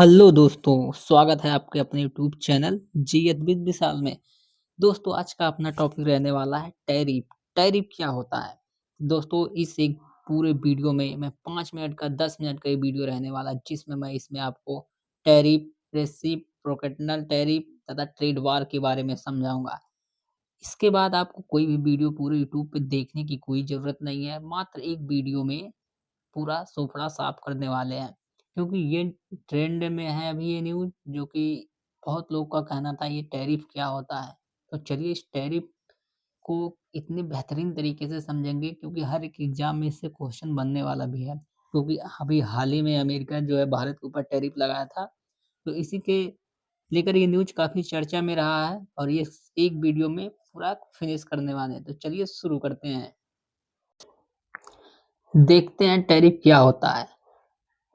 Hello दोस्तों, स्वागत है आपके अपने यूट्यूब चैनल जीएत विद विशाल में। दोस्तों, आज का अपना टॉपिक रहने वाला है टैरिफ। टैरिफ क्या होता है? दोस्तों, इस एक पूरे वीडियो में मैं 5 मिनट का 10 मिनट का ये वीडियो रहने वाला है, जिसमें मैं इसमें आपको टैरिफ, रेसिप्रोकेटिव टैरिफ तथा ट्रेड वार के बारे में समझाऊँगा। इसके बाद आपको कोई भी वीडियो पूरे यूट्यूब पे देखने की कोई ज़रूरत नहीं है। मात्र एक वीडियो में पूरा सुपड़ा साफ करने वाले हैं। क्योंकि ये ट्रेंड में है अभी ये न्यूज़, जो कि बहुत लोगों का कहना था ये टैरिफ क्या होता है। तो चलिए इस टैरिफ को इतने बेहतरीन तरीके से समझेंगे, क्योंकि हर एक एग्ज़ाम में इससे क्वेश्चन बनने वाला भी है। क्योंकि अभी हाल ही में अमेरिका जो है भारत के ऊपर टैरिफ लगाया था। तो इसी के लेकर ये न्यूज़ काफ़ी चर्चा में रहा है और ये एक वीडियो में पूरा फिनिश करने वाले हैं। तो चलिए शुरू करते हैं। देखते हैं टैरिफ क्या होता है।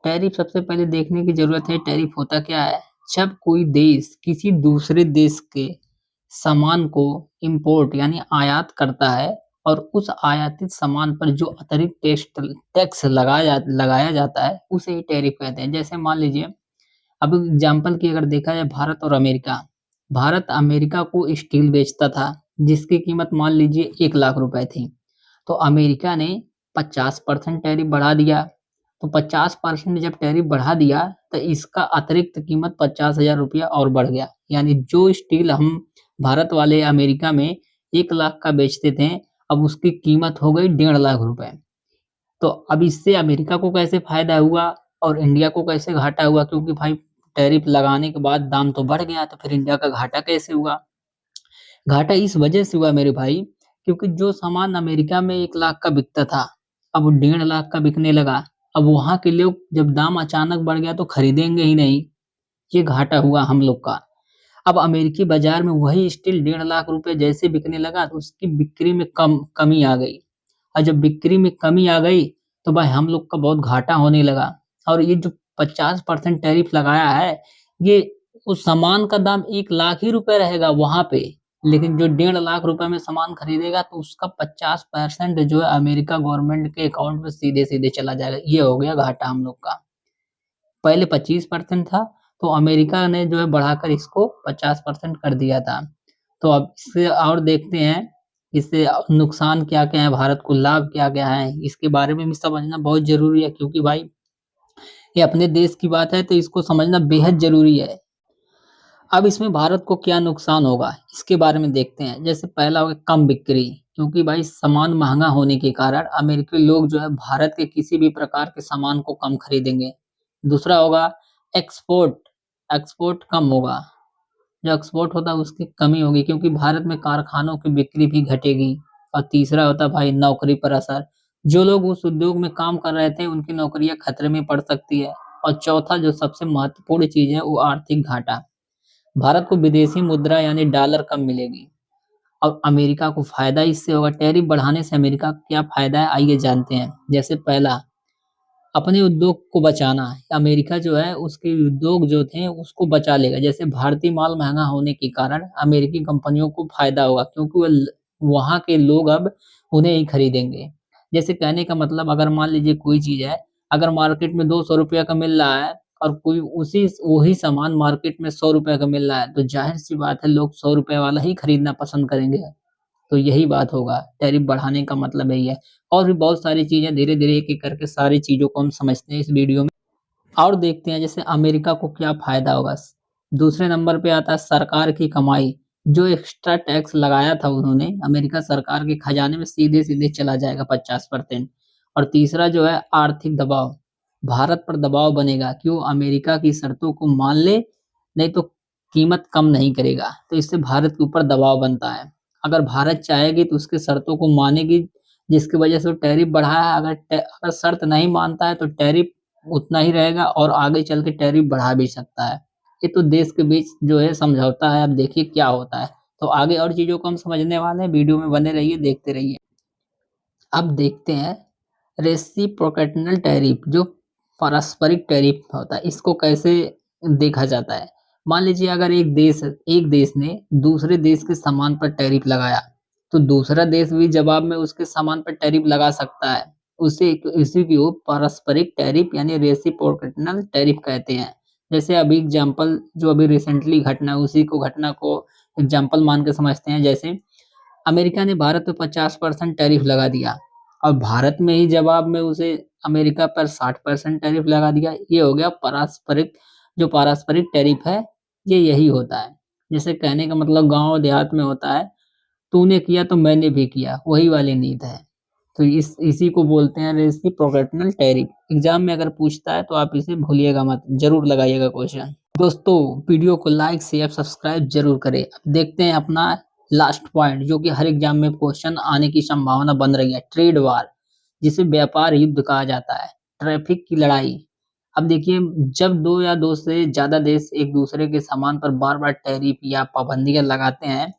टैरिफ सबसे पहले देखने की ज़रूरत है, टैरिफ होता क्या है? जब कोई देश किसी दूसरे देश के सामान को इम्पोर्ट यानी आयात करता है और उस आयातित सामान पर जो अतिरिक्त टैक्स लगाया जाता है, उसे ही टैरिफ कहते हैं। जैसे मान लीजिए, अब एग्ज़ाम्पल की अगर देखा जाए भारत और अमेरिका। भारत अमेरिका को स्टील बेचता था, जिसकी कीमत मान लीजिए 1 लाख रुपए थी। तो अमेरिका ने 50% टैरिफ बढ़ा दिया। तो 50% जब टैरिफ बढ़ा दिया, तो इसका अतिरिक्त कीमत 50,000 रुपया और बढ़ गया। यानी जो स्टील हम भारत वाले अमेरिका में 1 लाख का बेचते थे, अब उसकी कीमत हो गई 1.5 लाख रुपए। तो अब इससे अमेरिका को कैसे फ़ायदा हुआ और इंडिया को कैसे घाटा हुआ? क्योंकि भाई टैरिफ लगाने के बाद दाम तो बढ़ गया, तो फिर इंडिया का घाटा कैसे हुआ? घाटा इस वजह से हुआ मेरे भाई, क्योंकि जो सामान अमेरिका में 1 लाख का बिकता था, अब वो 1.5 लाख का बिकने लगा। अब वहाँ के लोग जब दाम अचानक बढ़ गया तो खरीदेंगे ही नहीं, ये घाटा हुआ हम लोग का। अब अमेरिकी बाज़ार में वही स्टील 1.5 लाख रुपए जैसे बिकने लगा, तो उसकी बिक्री में कमी आ गई। और जब बिक्री में कमी आ गई, तो भाई हम लोग का बहुत घाटा होने लगा। और ये जो 50% टैरिफ लगाया है, ये उस सामान का दाम 1 लाख ही रुपए रहेगा वहाँ पे, लेकिन जो 1.5 लाख रुपए में सामान खरीदेगा, तो उसका 50% जो है अमेरिका गवर्नमेंट के अकाउंट में सीधे-सीधे चला जाएगा। ये हो गया घाटा हम लोग का। पहले 25% था, तो अमेरिका ने जो है बढ़ाकर इसको 50% कर दिया था। तो अब इससे और देखते हैं, इससे नुकसान क्या-क्या है, भारत को लाभ क्या-क्या है, इसके बारे में भी समझना बहुत ज़रूरी है, क्योंकि भाई ये अपने देश की बात है, तो इसको समझना बेहद ज़रूरी है। अब इसमें भारत को क्या नुकसान होगा, इसके बारे में देखते हैं। जैसे पहला हो गया कम बिक्री, क्योंकि भाई सामान महँगा होने के कारण अमेरिकी लोग जो है भारत के किसी भी प्रकार के सामान को कम खरीदेंगे। दूसरा होगा एक्सपोर्ट, एक्सपोर्ट कम होगा। जो एक्सपोर्ट होता है उसकी कमी होगी, क्योंकि भारत में कारखानों की बिक्री भी घटेगी। और तीसरा होता है भाई नौकरी पर असर। जो लोग उस उद्योग में काम कर रहे थे, उनकी नौकरियाँ खतरे में पड़ सकती है। और चौथा जो सबसे महत्वपूर्ण चीज़ है, वो आर्थिक घाटा। भारत को विदेशी मुद्रा यानी डॉलर कम मिलेगी और अमेरिका को फ़ायदा इससे होगा। टैरिफ बढ़ाने से अमेरिका को क्या फ़ायदा है, आइए जानते हैं। जैसे पहला, अपने उद्योग को बचाना। अमेरिका जो है उसके उद्योग जो थे उसको बचा लेगा। जैसे भारतीय माल महँगा होने के कारण अमेरिकी कंपनियों को फ़ायदा होगा, क्योंकि वहाँ के लोग अब उन्हें ही खरीदेंगे। जैसे कहने का मतलब, अगर मान लीजिए कोई चीज़ है, अगर मार्केट में ₹200 का मिल रहा है और कोई उसी वही सामान मार्केट में ₹100 का मिल रहा है, तो ज़ाहिर-सी बात है लोग ₹100 वाला ही खरीदना पसंद करेंगे। तो यही बात होगा, टैरिफ बढ़ाने का मतलब यही है। और भी बहुत सारी चीज़ें, धीरे-धीरे एक-एक करके सारी चीज़ों को हम समझते हैं इस वीडियो में और देखते हैं। जैसे अमेरिका को क्या फ़ायदा होगा। दूसरे नंबर पे आता है सरकार की कमाई। जो एक्स्ट्रा टैक्स लगाया था उन्होंने, अमेरिका सरकार के खजाने में सीधे-सीधे चला जाएगा 50%। और तीसरा जो है आर्थिक दबाव, भारत पर दबाव बनेगा, क्यों? अमेरिका की शर्तों को मान ले, नहीं तो कीमत कम नहीं करेगा, तो इससे भारत के ऊपर दबाव बनता है। अगर भारत चाहेगी तो उसकी शर्तों को मानेगी, जिसकी वजह से वो टैरिफ बढ़ाया है। अगर शर्त नहीं मानता है तो टैरिफ उतना ही रहेगा और आगे चल के टैरिफ बढ़ा भी सकता है। ये तो देश के बीच जो है समझौता है, अब देखिए क्या होता है। तो आगे और चीज़ों को हम समझने वाले हैं, वीडियो में बने रहिए, देखते रहिए। अब देखते हैं रेसिप्रोकेटिव टैरिफ, जो पारस्परिक टैरिफ होता है, इसको कैसे देखा जाता है। मान लीजिए अगर एक देश ने दूसरे देश के सामान पर टैरिफ लगाया, तो दूसरा देश भी जवाब में उसके सामान पर टैरिफ लगा सकता है। उसी को पारस्परिक टैरिफ यानी रेसिप्रोकेटिव टैरिफ कहते हैं। जैसे अभी एग्जांपल जो अभी रिसेंटली घटना को एग्जांपल मान के समझते हैं। जैसे अमेरिका ने भारत पे 50% टैरिफ लगा दिया और भारत में ही जवाब में उसे अमेरिका पर 60% टैरिफ लगा दिया। ये हो गया पारस्परिक टैरिफ है, ये यही होता है। जैसे कहने का मतलब गाँव देहात में होता है, तूने किया तो मैंने भी किया, वही वाली नीति है। तो इसी को बोलते हैं रेसिप्रोकेटिव टैरिफ। एग्जाम में अगर पूछता है तो आप इसे भूलिएगा मत, जरूर लगाइएगा क्वेश्चन। दोस्तों, वीडियो को लाइक शेयर सब्सक्राइब जरूर करें। अब देखते हैं अपना लास्ट पॉइंट, जो कि हर एग्जाम में क्वेश्चन आने की संभावना बन रही है, ट्रेड वार, जिसे व्यापार युद्ध कहा जाता है, ट्रैफिक की लड़ाई। अब देखिए, जब दो या दो से ज्यादा देश एक दूसरे के सामान पर बार बार टैरिफ या पाबंदियां लगाते हैं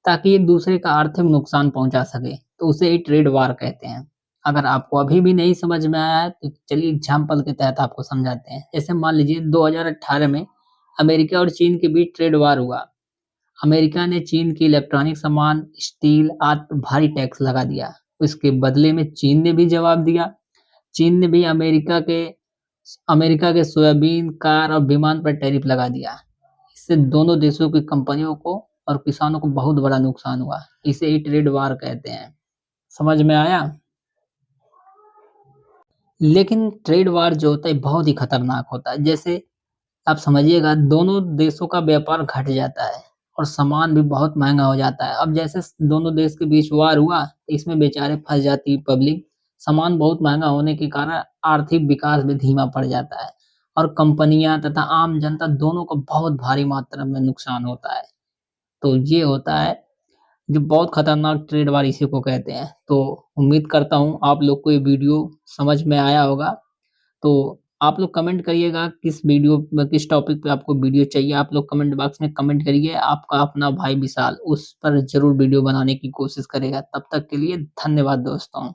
ताकि एक दूसरे का आर्थिक नुकसान पहुंचा सके, तो उसे ही ट्रेड वार कहते हैं। अगर आपको अभी भी नहीं समझ में आया है तो चलिए एग्जाम्पल के तहत आपको समझाते हैं। जैसे मान लीजिए 2018 में अमेरिका और चीन के बीच ट्रेड वार हुआ। अमेरिका ने चीन की इलेक्ट्रॉनिक सामान, स्टील आदि पर भारी टैक्स लगा दिया। इसके बदले में चीन ने भी जवाब दिया। चीन ने भी अमेरिका के सोयाबीन, कार और विमान पर टैरिफ लगा दिया। इससे दोनों देशों की कंपनियों को और किसानों को बहुत बड़ा नुकसान हुआ। इसे ही ट्रेड वार कहते हैं। समझ में आया? लेकिन ट्रेड वार जो होता है बहुत ही खतरनाक होता है। जैसे आप समझिएगा, दोनों देशों का व्यापार घट जाता है और सामान भी बहुत महंगा हो जाता है। अब जैसे दोनों देश के बीच वार हुआ, इसमें बेचारे फंस जाती है पब्लिक। सामान बहुत महंगा होने के कारण आर्थिक विकास भी धीमा पड़ जाता है और कंपनियां तथा आम जनता दोनों को बहुत भारी मात्रा में नुकसान होता है। तो ये होता है जो बहुत खतरनाक ट्रेड वार, इसी को कहते हैं। तो उम्मीद करता हूँ आप लोग को ये वीडियो समझ में आया होगा। तो आप लोग कमेंट करिएगा किस टॉपिक पे आपको वीडियो चाहिए। आप लोग कमेंट बॉक्स में कमेंट करिए। आपका अपना भाई विशाल उस पर ज़रूर वीडियो बनाने की कोशिश करेगा। तब तक के लिए धन्यवाद दोस्तों।